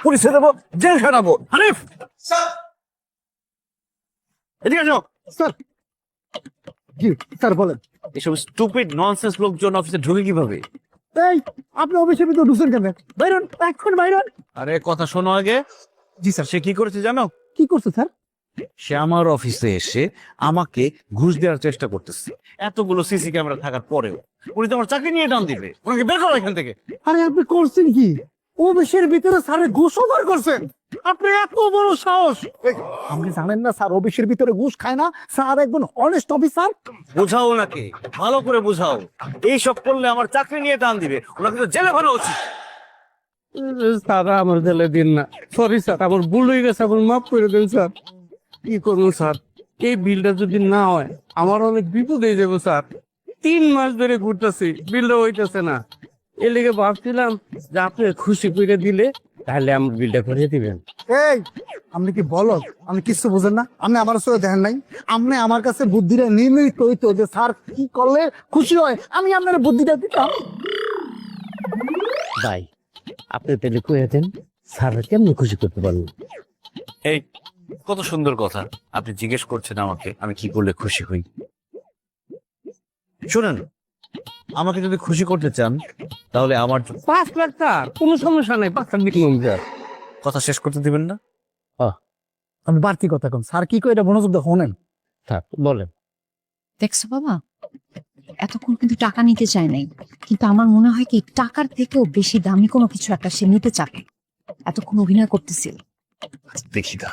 পুলিশে দেবো, জেল খাটাবো। হানিফ এদিকে আসো। স্যার, জি স্যার বলেন। এসব স্টুপিড ননসেন্স লোকজন অফিসে ঢুকে কিভাবে? এই, আপনি অফিসের ভিতরে ঢুকছেন কেন? বাইরন, এখন বাইরন। আরে কথা শোনো আগে। জি স্যার। সে কি করেছে জানো? কি করছে স্যার? সে আমার অফিসে এসে আমাকে ঘুষ দেওয়ার চেষ্টা করতেছে, এতগুলো সিসি ক্যামেরা থাকার পরেও। উনি তো আমার চাকরি নিয়ে টান দিবে, ওনাকে বের করো এখান থেকে। আরে আপনি করছেন কি? অফিসের ভিতরে স্যারের ঘুষ অফার করছেন? আপনি এত বড় সাহস! আপনি জানেন না স্যার অফিসের ভিতরে ঘুষ খায় না, স্যার একজন অনেস্ট অফিসার। বুঝাও ওনাকে, ভালো করে বুঝাও। এইসব করলে আমার চাকরি নিয়ে টান দিবে, ওনাকে তো জেলে ভরা উচিত। স্যার আমার জেলে দিন না, সরি স্যার, আমার ভুল হয়ে গেছে, আমার মাফ করে দেন স্যার। কি করবো স্যার, এই বিলটা যদি না হয় আমার অনেক বিপদ হয়ে যাবো স্যার। 3 মাস ধরে ঘুরতেছি, বিলটা হইতেছে না। এর লিগে ভাবছিলাম যে আপনি খুশি করে দিলে তাহলে আমার বিলটা করে দিবেন। এই, আপনি কি বলো? আমি কিছু বুঝেন না? আপনি আমার সাথে দেখেন নাই? আপনি আমার কাছে বুদ্ধিটা নির্মিত হইতো যে স্যার কি করলে খুশি হয়, আমি আপনার বুদ্ধিটা দিতাম। ভাই, আপনি তাহলে কয়ে দেন স্যার কেমন খুশি করতে পারলেন? এই কত সুন্দর কথা, আপনি জিজ্ঞেস করছেন আমাকে আমি কি করলে খুশি হই। শুনেন, আমাকে যদি খুশি করতে চান তাহলে আমার 5 লাখ স্যার, কোনো সমস্যা নাই, 5 লাখ দিলাম স্যার। কথা শেষ করতে দিবেন না? আমি বাড়তি কথা কম, স্যার কি করে এটা মনোযোগ দিয়ে শোনেন। স্যার বলেন। দেখছো বাবা, এতক্ষণ কিন্তু টাকা নিতে চায় নাই, কিন্তু আমার মনে হয় কি টাকার থেকেও বেশি দামি কোনো কিছু একটা সে নিতে চাবে। এতক্ষণ অভিনয় করতেছিল। দেখি না,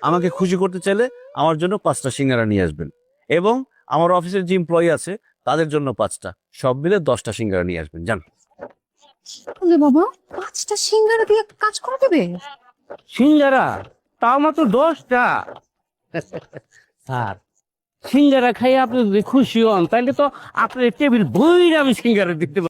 আমাকে খুশি করতে চাইলে আমার জন্য 5টা সিঙ্গারা নিয়ে আসবেন, এবং আমার অফিসের যে এমপ্লয়ি আছে তাদের জন্য 5টা, সব মিলে 10টা সিঙ্গারা নিয়ে আসবেন। জান। বলে বাবা, 5টা সিঙ্গারা দিয়ে কাজ করে দেবে? সিঙ্গারা তাও মাত্র 10টা? স্যার, সিঙ্গারা খাই আপনি যদি খুশি হন তাহলে তো আপনার টেবিল বইরে আমি সিঙ্গারা দিতে পারি।